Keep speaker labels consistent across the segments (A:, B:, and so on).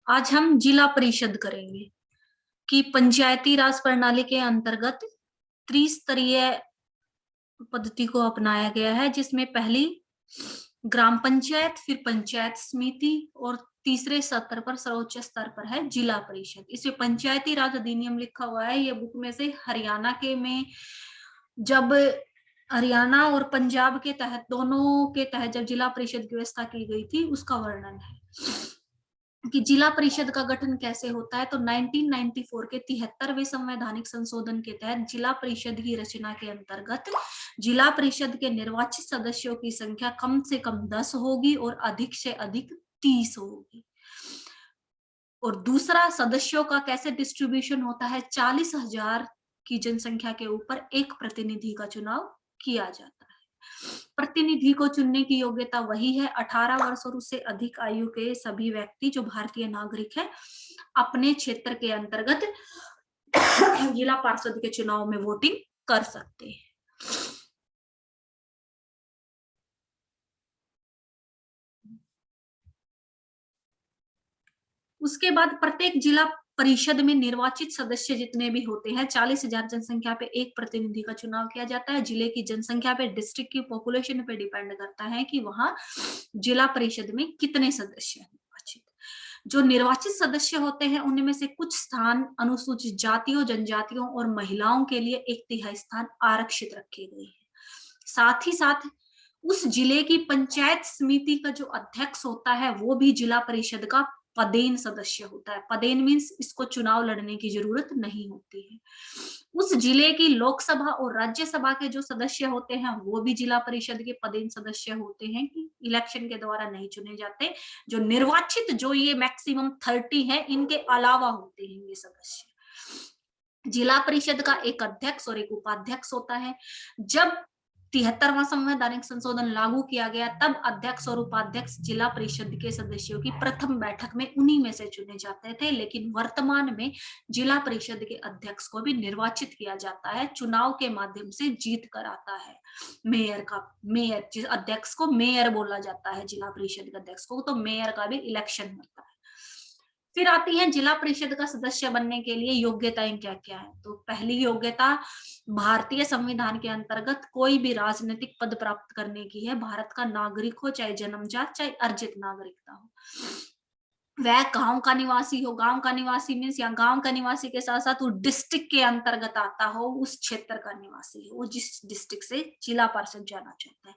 A: आज हम जिला परिषद करेंगे कि पंचायती राज प्रणाली के अंतर्गत त्रिस्तरीय पद्धति को अपनाया गया है, जिसमें पहली ग्राम पंचायत, फिर पंचायत समिति और तीसरे स्तर पर सर्वोच्च स्तर पर है जिला परिषद। इसमें पंचायती राज अधिनियम लिखा हुआ है। ये बुक में से हरियाणा के में जब हरियाणा और पंजाब के तहत, दोनों के तहत जब जिला परिषद की व्यवस्था की गई थी, उसका वर्णन है कि जिला परिषद का गठन कैसे होता है। तो 1994 के 73वें संवैधानिक संशोधन के तहत जिला परिषद की रचना के अंतर्गत जिला परिषद के निर्वाचित सदस्यों की संख्या कम से कम 10 होगी और अधिक से अधिक 30 होगी। और दूसरा, सदस्यों का कैसे डिस्ट्रीब्यूशन होता है, 40,000 की जनसंख्या के ऊपर एक प्रतिनिधि का चुनाव किया जाता है। प्रतिनिधि को चुनने की योग्यता वही है, 18 वर्ष और उससे अधिक आयु के सभी व्यक्ति जो भारतीय नागरिक है अपने क्षेत्र के अंतर्गत जिला पार्षद के चुनाव में वोटिंग कर सकते हैं। उसके बाद प्रत्येक जिला परिषद में निर्वाचित सदस्य जितने भी होते हैं, 40,000 जनसंख्या पे एक प्रतिनिधि का चुनाव किया जाता है। जिले की जनसंख्या पे, डिस्ट्रिक्ट की पॉपुलेशन पे डिपेंड करता है कि वहां जिला परिषद में कितने सदस्य हैं निर्वाचित। जो निर्वाचित सदस्य होते हैं उनमें से कुछ स्थान अनुसूचित जातियों, जनजातियों और महिलाओं के लिए 1/3 स्थान आरक्षित रखे गए हैं। साथ ही साथ उस जिले की पंचायत समिति का जो अध्यक्ष होता है वो भी जिला परिषद का पदेन सदस्य होता है। पदेन मीन्स इसको चुनाव लड़ने की जरूरत नहीं होती है। उस जिले की लोकसभा और राज्यसभा के जो सदस्य होते हैं वो भी जिला परिषद के पदेन सदस्य होते हैं, कि इलेक्शन के द्वारा नहीं चुने जाते। जो निर्वाचित, जो ये मैक्सिमम 30 है, इनके अलावा होते हैं ये सदस्य। जिला परिषद का एक अध्यक्ष और एक उपाध्यक्ष होता है। जब 73वां संवैधानिक संशोधन लागू किया गया, तब अध्यक्ष और उपाध्यक्ष जिला परिषद के सदस्यों की प्रथम बैठक में उन्हीं में से चुने जाते थे। लेकिन वर्तमान में जिला परिषद के अध्यक्ष को भी निर्वाचित किया जाता है, चुनाव के माध्यम से जीत कर आता है। मेयर, जिस अध्यक्ष को मेयर बोला जाता है, जिला परिषद के अध्यक्ष को, तो मेयर का भी इलेक्शन होता है। फिर आती है जिला परिषद का सदस्य बनने के लिए योग्यताएं क्या क्या है। तो पहली योग्यता, भारतीय संविधान के अंतर्गत कोई भी राजनीतिक पद प्राप्त करने की है। भारत का नागरिक हो, चाहे जन्मजात चाहे अर्जित नागरिकता हो, वह गांव का निवासी हो। गांव का निवासी मीन्स यहाँ गांव का निवासी के साथ साथ वो डिस्ट्रिक्ट के अंतर्गत आता हो, उस क्षेत्र का निवासी हो, वो जिस डिस्ट्रिक्ट से जिला पार्षद जाना चाहता है।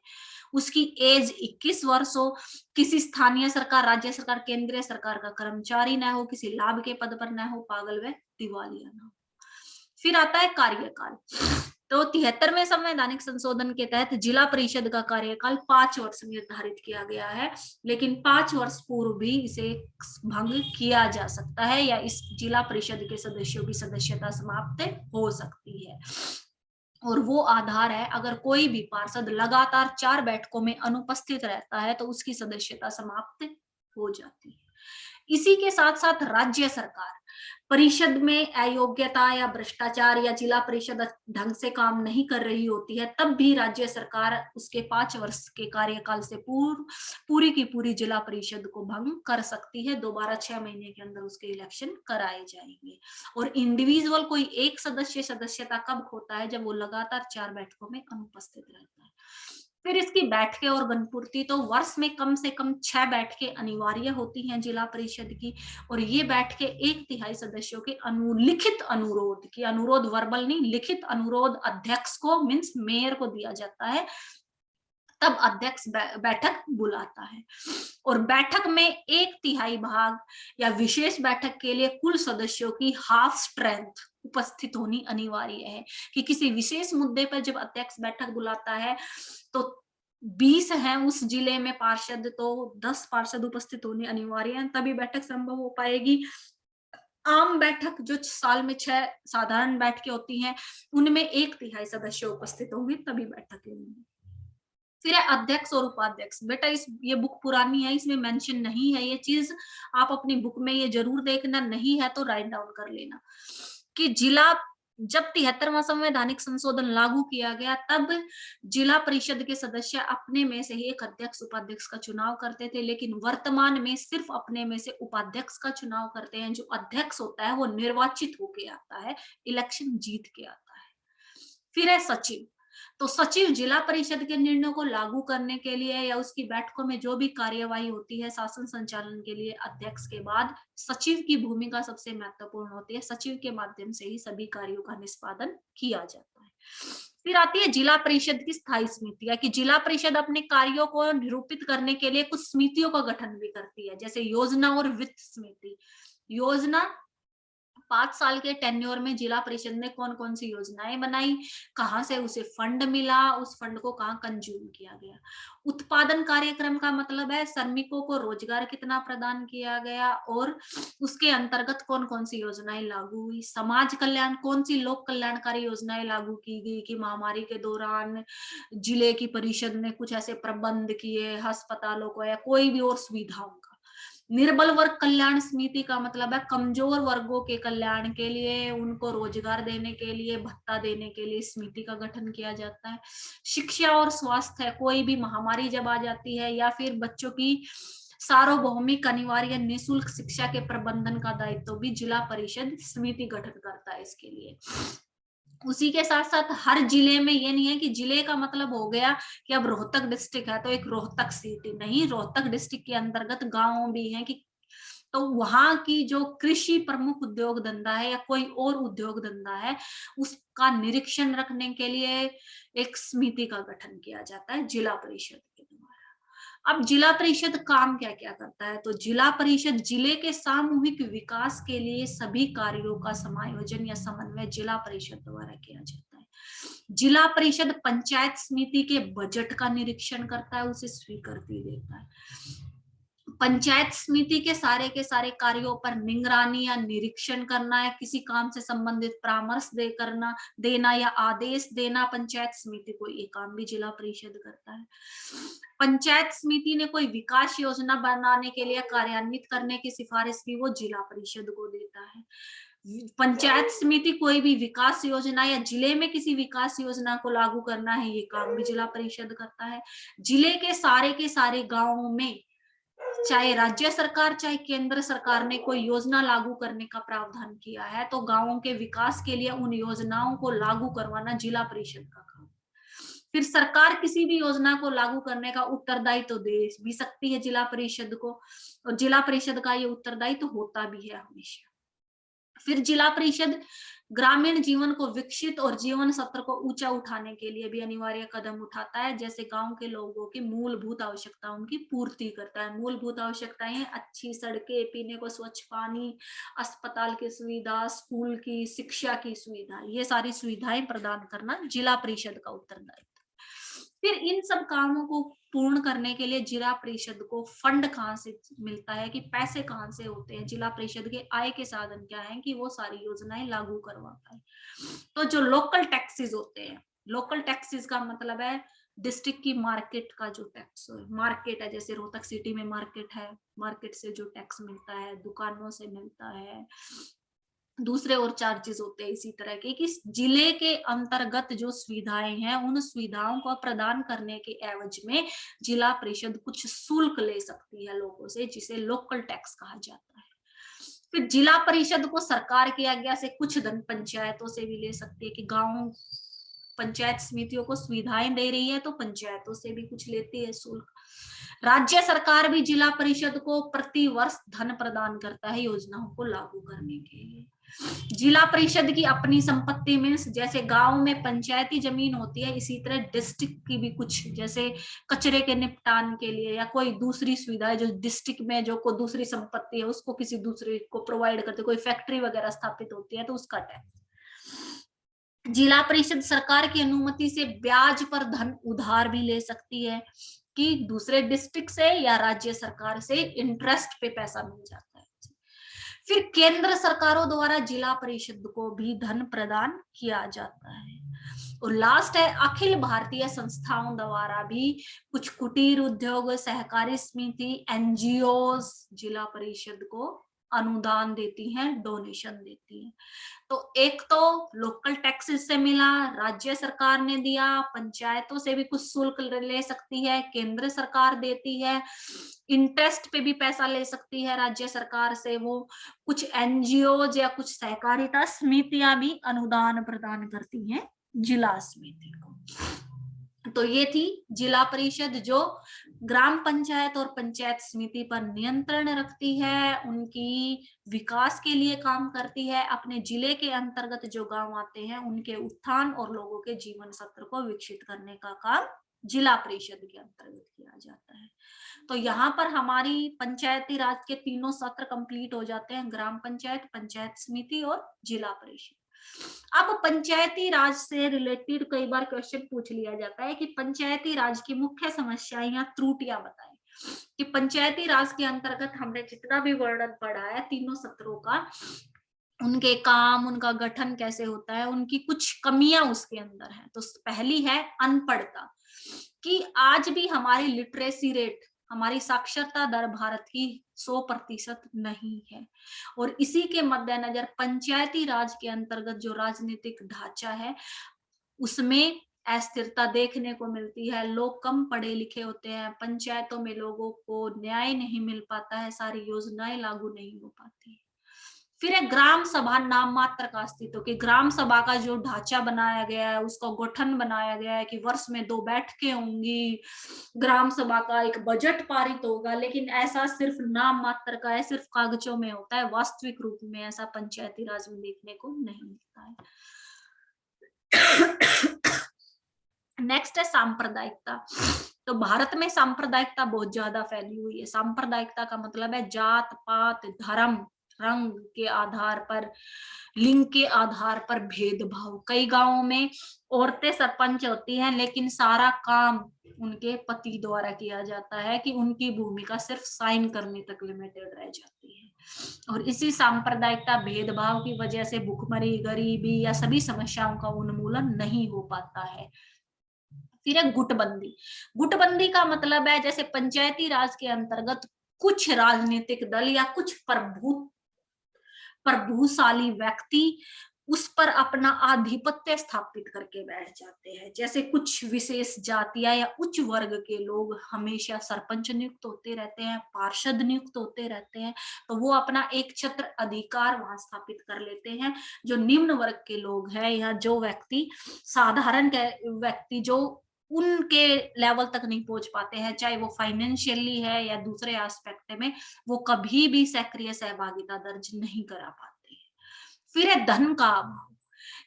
A: उसकी एज 21 वर्ष हो, किसी स्थानीय सरकार, राज्य सरकार, केंद्रीय सरकार का कर्मचारी न हो, किसी लाभ के पद पर न हो, पागल व दिवालिया न हो। फिर आता है कार्यकाल। तो 73वें संवैधानिक संशोधन के तहत जिला परिषद का कार्यकाल 5 वर्ष निर्धारित किया गया है, लेकिन 5 वर्ष पूर्व भी इसे भंग किया जा सकता है या इस जिला परिषद के सदस्यों की सदस्यता समाप्त हो सकती है। और वो आधार है, अगर कोई भी पार्षद लगातार 4 बैठकों में अनुपस्थित रहता है तो उसकी सदस्यता समाप्त हो जाती है। इसी के साथ साथ राज्य सरकार परिषद में अयोग्यता या भ्रष्टाचार या जिला परिषद ढंग से काम नहीं कर रही होती है, तब भी राज्य सरकार उसके 5 वर्ष के कार्यकाल से पूरी की पूरी जिला परिषद को भंग कर सकती है। दोबारा 6 महीने के अंदर उसके इलेक्शन कराए जाएंगे। और इंडिविजुअल कोई एक सदस्य सदस्यता कब खोता है, जब वो लगातार 4 बैठकों में अनुपस्थित रहता है। फिर इसकी बैठकें और गणपूर्ति, तो वर्ष में कम से कम 6 बैठकें अनिवार्य होती हैं जिला परिषद की। और ये बैठकें 1/3 सदस्यों के लिखित अनुरोध की, अनुरोध वर्बल नहीं, लिखित अनुरोध अध्यक्ष को मीन्स मेयर को दिया जाता है, तब अध्यक्ष बैठक बुलाता है। और बैठक में 1/3 भाग या विशेष बैठक के लिए कुल सदस्यों की हाफ स्ट्रेंथ उपस्थित होनी अनिवार्य है। कि किसी विशेष मुद्दे पर जब अध्यक्ष बैठक बुलाता है तो 20 हैं उस जिले में पार्षद, तो 10 पार्षद उपस्थित होने अनिवार्य है, तभी बैठक संभव हो पाएगी। आम बैठक जो साल में 6 साधारण बैठकें होती हैं, उनमें 1/3 सदस्य उपस्थित होंगे, तभी बैठक लेंगे। फिर है अध्यक्ष और उपाध्यक्ष। बेटा ये बुक पुरानी है, इसमें मेंशन नहीं है ये चीज, आप अपनी बुक में ये जरूर देखना, नहीं है तो राइट डाउन कर लेना कि जिला जब 73वां संवैधानिक संशोधन लागू किया गया, तब जिला परिषद के सदस्य अपने में से ही एक अध्यक्ष उपाध्यक्ष का चुनाव करते थे, लेकिन वर्तमान में सिर्फ अपने में से उपाध्यक्ष का चुनाव करते हैं। जो अध्यक्ष होता है वो निर्वाचित होके आता है, इलेक्शन जीत के आता है। फिर है सचिव। तो सचिव जिला परिषद के निर्णयों को लागू करने के लिए या उसकी बैठकों में जो भी कार्यवाही होती है शासन संचालन के लिए, अध्यक्ष के बाद सचिव की भूमिका सबसे महत्वपूर्ण होती है। सचिव के माध्यम से ही सभी कार्यों का निष्पादन किया जाता है। फिर आती है जिला परिषद की स्थायी समितियां, कि जिला परिषद अपने कार्यों को निरूपित करने के लिए कुछ समितियों का गठन भी करती है, जैसे योजना और वित्त समिति। योजना, 5 साल के टेन्योर में जिला परिषद ने कौन कौन सी योजनाएं बनाई, कहां से उसे फंड मिला, उस फंड को कहां कंज्यूम किया गया। उत्पादन कार्यक्रम का मतलब है श्रमिकों को रोजगार कितना प्रदान किया गया और उसके अंतर्गत कौन कौन सी योजनाएं लागू हुई। समाज कल्याण, कौन सी लोक कल्याणकारी योजनाएं लागू की गई कि महामारी के दौरान जिले की परिषद ने कुछ ऐसे प्रबंध किए अस्पतालों को या कोई भी और सुविधाओं का। निर्बल वर्ग कल्याण समिति का मतलब है कमजोर वर्गों के कल्याण के लिए, उनको रोजगार देने के लिए, भत्ता देने के लिए समिति का गठन किया जाता है। शिक्षा और स्वास्थ्य, कोई भी महामारी जब आ जाती है या फिर बच्चों की सार्वभौमिक अनिवार्य निःशुल्क शिक्षा के प्रबंधन का दायित्व भी जिला परिषद समिति गठन करता है इसके लिए। उसी के साथ साथ हर जिले में ये नहीं है कि जिले का मतलब हो गया कि अब रोहतक डिस्ट्रिक्ट है तो एक रोहतक सिटी, नहीं, रोहतक डिस्ट्रिक्ट के अंतर्गत गांव भी हैं कि तो वहां की जो कृषि प्रमुख उद्योग धंधा है या कोई और उद्योग धंधा है उसका निरीक्षण रखने के लिए एक समिति का गठन किया जाता है जिला परिषद के द्वारा। अब जिला परिषद काम क्या क्या करता है, तो जिला परिषद जिले के सामूहिक विकास के लिए सभी कार्यों का समायोजन या समन्वय जिला परिषद द्वारा किया जाता है। जिला परिषद पंचायत समिति के बजट का निरीक्षण करता है, उसे स्वीकृति देता है। पंचायत समिति के सारे कार्यों पर निगरानी या निरीक्षण करना है, किसी काम से संबंधित परामर्श देना या आदेश देना पंचायत समिति को, ये काम भी जिला परिषद करता है। पंचायत समिति ने कोई विकास योजना बनाने के लिए कार्यान्वित करने की सिफारिश भी वो जिला परिषद को देता है। पंचायत समिति कोई भी विकास योजना या जिले में किसी विकास योजना को लागू करना है, ये काम भी जिला परिषद करता है। जिले के सारे गांवों में चाहे राज्य सरकार चाहे केंद्र सरकार ने कोई योजना लागू करने का प्रावधान किया है तो गांवों के विकास के लिए उन योजनाओं को लागू करवाना जिला परिषद का काम। फिर सरकार किसी भी योजना को लागू करने का उत्तरदायित्व तो दे भी सकती है जिला परिषद को, और जिला परिषद का ये उत्तरदायित्व तो होता भी है हमेशा। फिर जिला परिषद ग्रामीण जीवन को विकसित और जीवन स्तर को ऊंचा उठाने के लिए भी अनिवार्य कदम उठाता है, जैसे गांव के लोगों की मूलभूत आवश्यकताओं की पूर्ति करता है। मूलभूत आवश्यकताएं अच्छी सड़कें, पीने को स्वच्छ पानी, अस्पताल की सुविधा, स्कूल की शिक्षा की सुविधा, ये सारी सुविधाएं प्रदान करना जिला परिषद का उत्तरदायित्व। फिर इन सब कामों को पूर्ण करने के लिए जिला परिषद को फंड कहाँ से मिलता है, कि पैसे कहाँ से होते हैं, जिला परिषद के आय के साधन क्या है कि वो सारी योजनाएं लागू करवा पाए। तो जो लोकल टैक्सेस होते हैं, लोकल टैक्सेस का मतलब है डिस्ट्रिक्ट की मार्केट का जो टैक्स, मार्केट है जैसे रोहतक सिटी में मार्केट है, मार्केट से जो टैक्स मिलता है, दुकानों से मिलता है, दूसरे और चार्जेस होते हैं इसी तरह के, कि जिले के अंतर्गत जो सुविधाएं हैं उन सुविधाओं को प्रदान करने के एवज में जिला परिषद कुछ शुल्क ले सकती है लोगों से, जिसे लोकल टैक्स कहा जाता है। फिर जिला परिषद को सरकार की आज्ञा से कुछ धन पंचायतों से भी ले सकती है, कि गांव पंचायत समितियों को सुविधाएं दे रही है तो पंचायतों से भी कुछ लेती है शुल्क। राज्य सरकार भी जिला परिषद को प्रति वर्ष धन प्रदान करता है योजनाओं को लागू करने के लिए। जिला परिषद की अपनी संपत्ति मीन्स जैसे गांव में पंचायती जमीन होती है, इसी तरह डिस्ट्रिक्ट की भी कुछ, जैसे कचरे के निपटान के लिए या कोई दूसरी सुविधा जो डिस्ट्रिक्ट में जो को दूसरी संपत्ति है उसको किसी दूसरे को प्रोवाइड करते, कोई फैक्ट्री वगैरह स्थापित होती है तो उसका टैक्स। जिला परिषद सरकार की अनुमति से ब्याज पर धन उधार भी ले सकती है, कि दूसरे डिस्ट्रिक्ट से या राज्य सरकार से इंटरेस्ट पे पैसा मिल जाता है। फिर केंद्र सरकारों द्वारा जिला परिषद को भी धन प्रदान किया जाता है। और लास्ट है अखिल भारतीय संस्थाओं द्वारा भी कुछ कुटीर उद्योग, सहकारी समिति, एनजीओ जिला परिषद को अनुदान देती हैं, डोनेशन देती हैं। तो एक तो लोकल टैक्सेस से मिला, राज्य सरकार ने दिया, पंचायतों से भी कुछ शुल्क ले सकती है, केंद्र सरकार देती है, इंटरेस्ट पे भी पैसा ले सकती है राज्य सरकार से वो, कुछ एनजीओ या कुछ सहकारिता समितियां भी अनुदान प्रदान करती हैं जिला समिति को। तो ये थी जिला परिषद जो ग्राम पंचायत और पंचायत समिति पर नियंत्रण रखती है, उनकी विकास के लिए काम करती है, अपने जिले के अंतर्गत जो गांव आते हैं उनके उत्थान और लोगों के जीवन स्तर को विकसित करने का काम जिला परिषद के अंतर्गत किया जाता है। तो यहाँ पर हमारी पंचायती राज के तीनों सत्र कंप्लीट हो जाते हैं, ग्राम पंचायत, पंचायत समिति और जिला परिषद। अब पंचायती राज से रिलेटेड कई बार क्वेश्चन पूछ लिया जाता है कि पंचायती राज की मुख्य समस्याएं या त्रुटियां बताएं, कि पंचायती राज के अंतर्गत हमने जितना भी वर्णन पढ़ा है तीनों सत्रों का, उनके काम, उनका गठन कैसे होता है, उनकी कुछ कमियां उसके अंदर है। तो पहली है अनपढ़ता, कि आज भी हमारी लिटरेसी रेट, हमारी साक्षरता दर भारत की 100% नहीं है, और इसी के मद्देनजर पंचायती राज के अंतर्गत जो राजनीतिक ढांचा है उसमें अस्थिरता देखने को मिलती है। लोग कम पढ़े लिखे होते हैं, पंचायतों में लोगों को न्याय नहीं मिल पाता है, सारी योजनाएं लागू नहीं हो पाती। फिर है ग्राम सभा नाम मात्र का अस्तित्व, कि ग्राम सभा का जो ढांचा बनाया गया है, उसका गठन बनाया गया है कि वर्ष में 2 बैठकें होंगी, ग्राम सभा का एक बजट पारित होगा, लेकिन ऐसा सिर्फ नाम मात्र का है, सिर्फ कागजों में होता है, वास्तविक रूप में ऐसा पंचायती राज में देखने को नहीं मिलता है। नेक्स्ट है सांप्रदायिकता। तो भारत में सांप्रदायिकता बहुत ज्यादा फैली हुई है। सांप्रदायिकता का मतलब है जात पात, धर्म, रंग के आधार पर, लिंग के आधार पर भेदभाव। कई गांवों में औरतें सरपंच होती हैं, लेकिन सारा काम उनके पति द्वारा किया जाता है, कि उनकी भूमिका सिर्फ साइन करने तक लिमिटेड रह जाती है। और इसी सांप्रदायिकता भेदभाव की वजह से भुखमरी, गरीबी या सभी समस्याओं का उन्मूलन नहीं हो पाता है। फिर है गुटबंदी। गुटबंदी का मतलब है जैसे पंचायती राज के अंतर्गत कुछ राजनीतिक दल या कुछ प्रभुशाली व्यक्ति उस पर अपना आधिपत्य स्थापित करके बैठ जाते हैं। जैसे कुछ विशेष जातियां या उच्च वर्ग के लोग हमेशा सरपंच नियुक्त होते रहते हैं, पार्षद नियुक्त होते रहते हैं, तो वो अपना एक छत्र अधिकार वहां स्थापित कर लेते हैं। जो निम्न वर्ग के लोग हैं या जो व्यक्ति साधारण व्यक्ति जो उनके लेवल तक नहीं पहुंच पाते हैं, चाहे वो फाइनेंशियली है या दूसरे एस्पेक्ट में, वो कभी भी सक्रिय सहभागिता दर्ज नहीं करा पाते। फिर है धन का अभाव,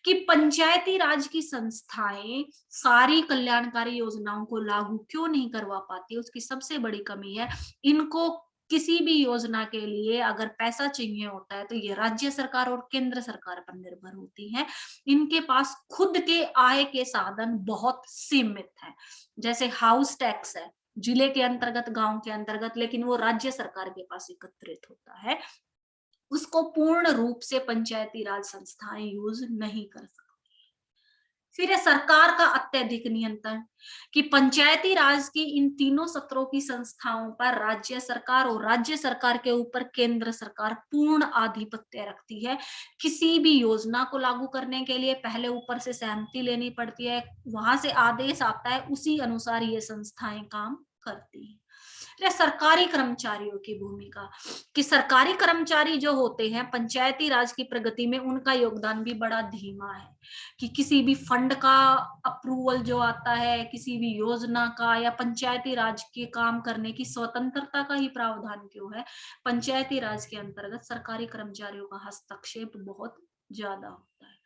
A: कि पंचायती राज की संस्थाएं सारी कल्याणकारी योजनाओं को लागू क्यों नहीं करवा पाती, उसकी सबसे बड़ी कमी है इनको किसी भी योजना के लिए अगर पैसा चाहिए होता है तो ये राज्य सरकार और केंद्र सरकार पर निर्भर होती है। इनके पास खुद के आय के साधन बहुत सीमित हैं। जैसे हाउस टैक्स है जिले के अंतर्गत, गांव के अंतर्गत, लेकिन वो राज्य सरकार के पास एकत्रित होता है, उसको पूर्ण रूप से पंचायती राज संस्थाएं यूज नहीं कर सकती। फिर है सरकार का अत्यधिक नियंत्रण, कि पंचायती राज की इन तीनों सत्रों की संस्थाओं पर राज्य सरकार और राज्य सरकार के ऊपर केंद्र सरकार पूर्ण आधिपत्य रखती है। किसी भी योजना को लागू करने के लिए पहले ऊपर से सहमति लेनी पड़ती है, वहां से आदेश आता है, उसी अनुसार ये संस्थाएं काम करती हैं। सरकारी कर्मचारियों की भूमिका, कि सरकारी कर्मचारी जो होते हैं पंचायती राज की प्रगति में उनका योगदान भी बड़ा धीमा है, कि किसी भी फंड का अप्रूवल जो आता है, किसी भी योजना का या पंचायती राज के काम करने की स्वतंत्रता का ही प्रावधान क्यों है, पंचायती राज के अंतर्गत सरकारी कर्मचारियों का हस्तक्षेप बहुत ज्यादा होता है।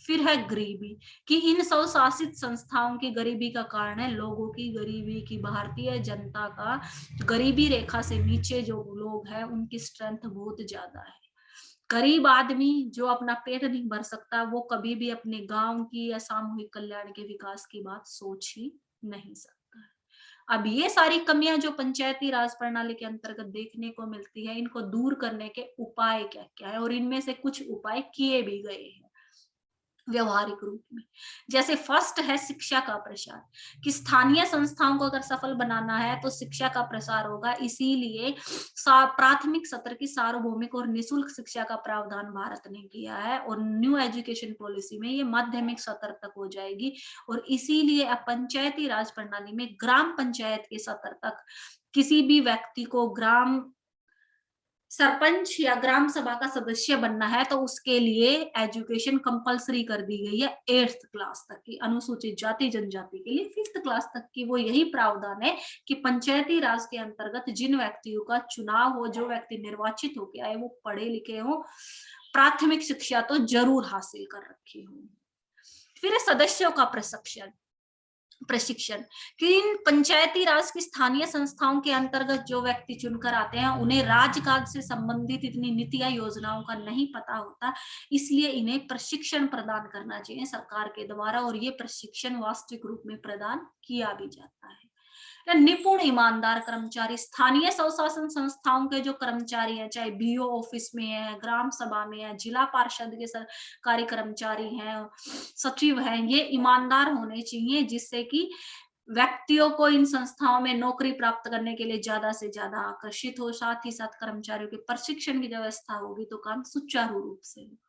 A: फिर है गरीबी, कि इन स्वशासित संस्थाओं की गरीबी का कारण है लोगों की गरीबी, की भारतीय जनता का गरीबी रेखा से नीचे जो लोग हैं उनकी स्ट्रेंथ बहुत ज्यादा है। गरीब आदमी जो अपना पेट नहीं भर सकता, वो कभी भी अपने गांव की या सामूहिक कल्याण के विकास की बात सोच ही नहीं सकता है। अब ये सारी कमियां जो पंचायती राज प्रणाली के अंतर्गत देखने को मिलती है, इनको दूर करने के उपाय क्या क्या है, और इनमें से कुछ उपाय किए भी गए हैं। व्यवहारिक रूप में। जैसे फर्स्ट है शिक्षा का प्रसार, कि स्थानीय संस्थाओं को अगर सफल बनाना है तो शिक्षा का प्रसार होगा। इसीलिए प्राथमिक सत्र की सार्वभौमिक और निःशुल्क शिक्षा का प्रावधान भारत ने किया है, और न्यू एजुकेशन पॉलिसी में ये माध्यमिक स्तर तक हो जाएगी। और इसीलिए अब पंचायती राज प्रणाली में ग्राम पंचायत के स्तर तक किसी भी व्यक्ति को ग्राम सरपंच या ग्राम सभा का सदस्य बनना है तो उसके लिए एजुकेशन कंपलसरी कर दी गई है 8th क्लास तक की। अनुसूचित जाति जनजाति के लिए 5th क्लास तक की वो यही प्रावधान है कि पंचायती राज के अंतर्गत जिन व्यक्तियों का चुनाव हो, जो व्यक्ति निर्वाचित होके आए वो पढ़े लिखे हो, प्राथमिक शिक्षा तो जरूर हासिल कर रखी हो। फिर सदस्यों का प्रशिक्षण, कि इन पंचायती राज की स्थानीय संस्थाओं के अंतर्गत जो व्यक्ति चुनकर आते हैं उन्हें राजकाज से संबंधित इतनी नीतियां योजनाओं का नहीं पता होता, इसलिए इन्हें प्रशिक्षण प्रदान करना चाहिए सरकार के द्वारा, और ये प्रशिक्षण वास्तविक रूप में प्रदान किया भी जाता है। निपुण ईमानदार कर्मचारी, स्थानीय स्वशासन संस्थाओं के जो कर्मचारी हैं, चाहे बीओ ऑफिस में है, ग्राम सभा में है, जिला पार्षद के सरकारी कर्मचारी हैं, सचिव हैं, ये ईमानदार होने चाहिए, जिससे कि व्यक्तियों को इन संस्थाओं में नौकरी प्राप्त करने के लिए ज्यादा से ज्यादा आकर्षित हो। साथ ही साथ कर्मचारियों के प्रशिक्षण की व्यवस्था होगी तो काम सुचारू रूप से होगा।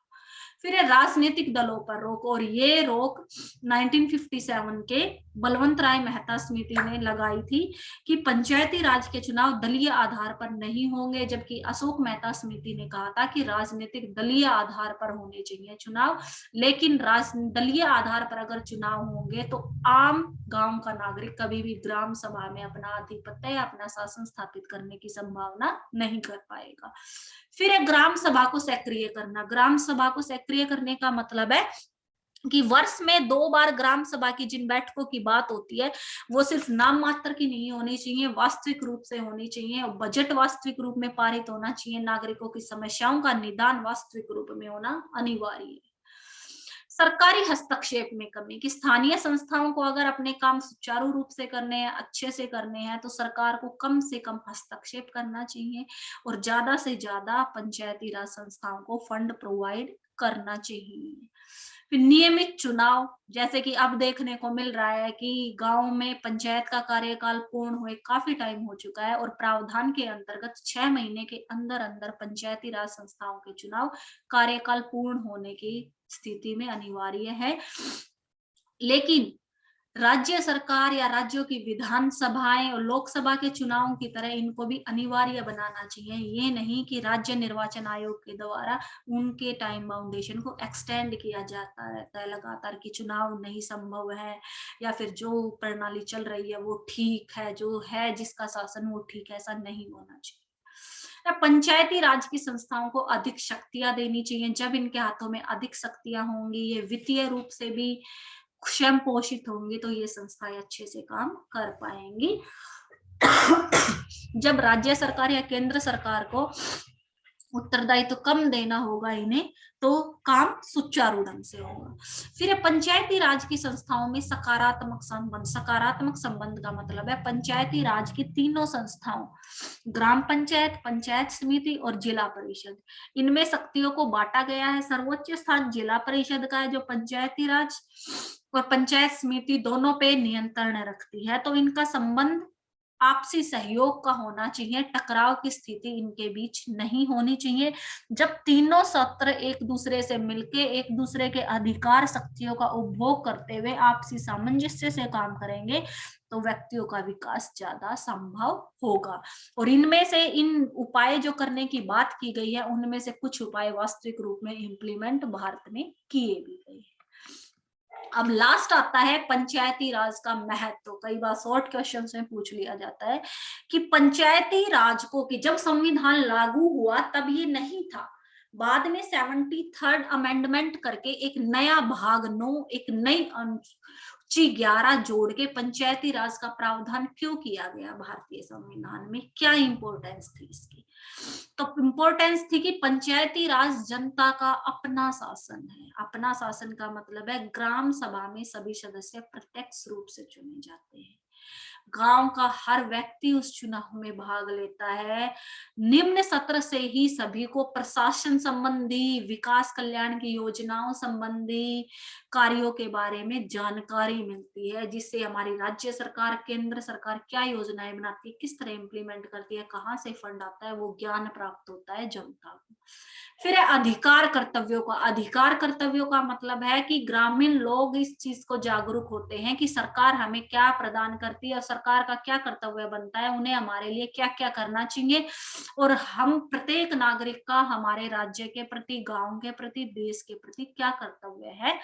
A: फिर है राजनीतिक दलों पर रोक, और ये रोक 1957 के बलवंत राय मेहता समिति ने लगाई थी कि पंचायती राज के चुनाव दलीय आधार पर नहीं होंगे, जबकि अशोक मेहता समिति ने कहा था कि राजनीतिक दलीय आधार पर होने चाहिए चुनाव। लेकिन दलीय आधार पर अगर चुनाव होंगे तो आम गांव का नागरिक कभी भी ग्राम सभा में अपना आधिपत्य या अपना शासन स्थापित करने की संभावना नहीं कर पाएगा। फिर है ग्राम सभा को सक्रिय करना। ग्राम सभा को सक्रिय करने का मतलब है कि वर्ष में 2 बार ग्राम सभा की जिन बैठकों की बात होती है वो सिर्फ नाम मात्र की नहीं होनी चाहिए, वास्तविक रूप से होनी चाहिए, और बजट वास्तविक रूप में पारित होना चाहिए। नागरिकों की समस्याओं का निदान वास्तविक रूप में होना अनिवार्य है। सरकारी हस्तक्षेप में कमी, कि स्थानीय संस्थाओं को अगर अपने काम सुचारू रूप से करने हैं, अच्छे से करने हैं, तो सरकार को कम से कम हस्तक्षेप करना चाहिए, और ज्यादा से ज्यादा पंचायती राज संस्थाओं को फंड प्रोवाइड करना चाहिए। फिर नियमित चुनाव, जैसे कि अब देखने को मिल रहा है कि गांव में पंचायत का कार्यकाल पूर्ण हुए काफी टाइम हो चुका है, और प्रावधान के अंतर्गत 6 महीने के अंदर अंदर पंचायती राज संस्थाओं के चुनाव कार्यकाल पूर्ण होने की स्थिति में अनिवार्य है। लेकिन राज्य सरकार या राज्यों की विधानसभाएं और लोकसभा के चुनावों की तरह इनको भी अनिवार्य बनाना चाहिए। ये नहीं कि राज्य निर्वाचन आयोग के द्वारा उनके टाइम बाउंडेशन को एक्सटेंड किया जाता रहता है लगातार, कि चुनाव नहीं संभव है, या फिर जो प्रणाली चल रही है वो ठीक है, जो है जिसका शासन वो ठीक है, ऐसा नहीं होना चाहिए। पंचायती राज की संस्थाओं को अधिक शक्तियां देनी चाहिए। जब इनके हाथों में अधिक शक्तियां होंगी, ये वित्तीय रूप से भी स्वयं पोषित होंगी, तो ये संस्थाएं अच्छे से काम कर पाएंगी। जब राज्य सरकार या केंद्र सरकार को उत्तरदायित्व तो कम देना होगा इन्हें, तो काम सुचारू ढंग से होगा। फिर पंचायती राज की संस्थाओं में सकारात्मक संबंध। सकारात्मक संबंध का मतलब है पंचायती राज की तीनों संस्थाओं, ग्राम पंचायत, पंचायत समिति और जिला परिषद, इनमें शक्तियों को बांटा गया है। सर्वोच्च स्थान जिला परिषद का है, जो पंचायती राज और पंचायत समिति दोनों पे नियंत्रण रखती है। तो इनका संबंध आपसी सहयोग का होना चाहिए, टकराव की स्थिति इनके बीच नहीं होनी चाहिए। जब तीनों सत्र एक दूसरे से मिलके एक दूसरे के अधिकार शक्तियों का उपभोग करते हुए आपसी सामंजस्य से काम करेंगे तो व्यक्तियों का विकास ज्यादा संभव होगा। और इनमें से इन उपाय जो करने की बात की गई है उनमें से कुछ उपाय वास्तविक रूप में इम्प्लीमेंट भारत में किए भी गए। अब लास्ट आता है पंचायती राज का महत्व। कई बार शॉर्ट क्वेश्चन में पूछ लिया जाता है कि पंचायती राज को, कि जब संविधान लागू हुआ तब ये नहीं था, बाद में 73rd अमेंडमेंट करके एक नया भाग 9, एक नई अनुसूची 11 जोड़ के पंचायती राज का प्रावधान क्यों किया गया भारतीय संविधान में, क्या इंपॉर्टेंस थी इसकी? तो इंपॉर्टेंस थी कि पंचायती राज जनता का अपना शासन है। अपना शासन का मतलब है ग्राम सभा में सभी सदस्य प्रत्यक्ष रूप से चुने जाते हैं। गांव का हर व्यक्ति उस चुनाव में भाग लेता है। निम्न सत्र से ही सभी को प्रशासन संबंधी, विकास कल्याण की योजनाओं संबंधी कार्यों के बारे में जानकारी मिलती है, जिससे हमारी राज्य सरकार, केंद्र सरकार क्या योजनाएं बनाती है, किस तरह इम्प्लीमेंट करती है, कहाँ से फंड आता है, वो ज्ञान प्राप्त होता है जनता को। फिर है अधिकार कर्तव्यों का। अधिकार कर्तव्यों का मतलब है कि ग्रामीण लोग इस चीज को जागरूक होते हैं कि सरकार हमें क्या प्रदान करती है और सरकार का क्या कर्तव्य बनता है, उन्हें हमारे लिए क्या क्या करना चाहिए, और हम प्रत्येक नागरिक का हमारे राज्य के प्रति, गांव के प्रति, देश के प्रति क्या कर्तव्य है।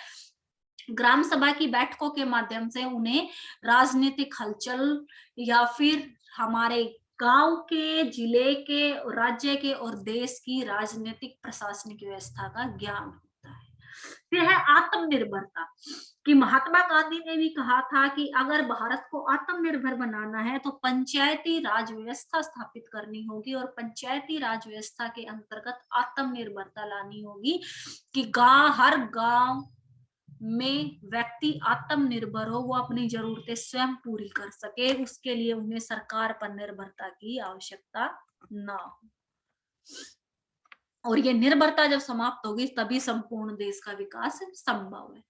A: ग्राम सभा की बैठकों के माध्यम से उन्हें राजनीतिक हलचल या फिर हमारे गांव के, जिले के, राज्य के और देश की राजनीतिक प्रशासनिक व्यवस्था का ज्ञान होता है। फिर है आत्मनिर्भरता, कि महात्मा गांधी ने भी कहा था कि अगर भारत को आत्मनिर्भर बनाना है तो पंचायती राज व्यवस्था स्थापित करनी होगी, और पंचायती राज व्यवस्था के अंतर्गत आत्मनिर्भरता लानी होगी कि हर गांव में व्यक्ति आत्मनिर्भर हो, वो अपनी जरूरतें स्वयं पूरी कर सके, उसके लिए उन्हें सरकार पर निर्भरता की आवश्यकता ना हो। और ये निर्भरता जब समाप्त होगी तभी संपूर्ण देश का विकास संभव है।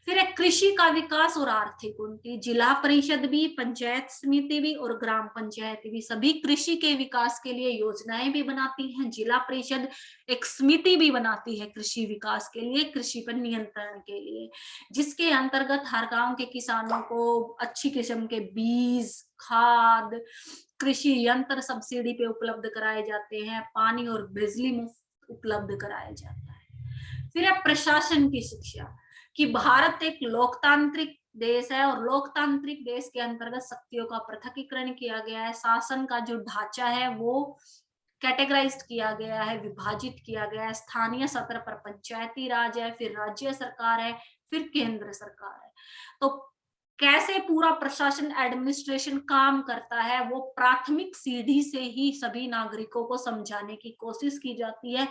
A: फिर है कृषि का विकास और आर्थिक उन्नति। जिला परिषद भी, पंचायत समिति भी और ग्राम पंचायत भी सभी कृषि के विकास के लिए योजनाएं भी बनाती हैं। जिला परिषद एक समिति भी बनाती है कृषि विकास के लिए, कृषि पर नियंत्रण के लिए, जिसके अंतर्गत हर गांव के किसानों को अच्छी किस्म के बीज, खाद, कृषि यंत्र सब्सिडी पे उपलब्ध कराए जाते हैं, पानी और बिजली मुफ्त उपलब्ध कराया जाता है। फिर है प्रशासन की शिक्षा, कि भारत एक लोकतांत्रिक देश है और लोकतांत्रिक देश के अंतर्गत शक्तियों का पृथकीकरण किया गया है। शासन का जो ढांचा है वो कैटेगराइज्ड किया गया है, विभाजित किया गया है। स्थानीय स्तर पर पंचायती राज है, फिर राज्य सरकार है, फिर केंद्र सरकार है। तो कैसे पूरा प्रशासन, एडमिनिस्ट्रेशन काम करता है, वो प्राथमिक सीढ़ी से ही सभी नागरिकों को समझाने की कोशिश की जाती है,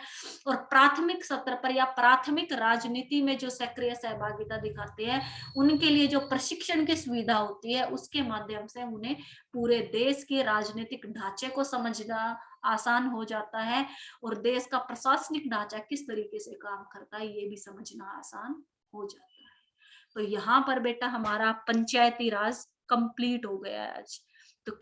A: और प्राथमिक सत्र पर या प्राथमिक राजनीति में जो सक्रिय सहभागिता दिखाते हैं उनके लिए जो प्रशिक्षण की सुविधा होती है, उसके माध्यम से उन्हें पूरे देश के राजनीतिक ढांचे को समझना आसान हो जाता है, और देश का प्रशासनिक ढांचा किस तरीके से काम करता है ये भी समझना आसान हो जाता है। तो यहाँ पर बेटा हमारा पंचायती राज कंप्लीट हो गया है आज।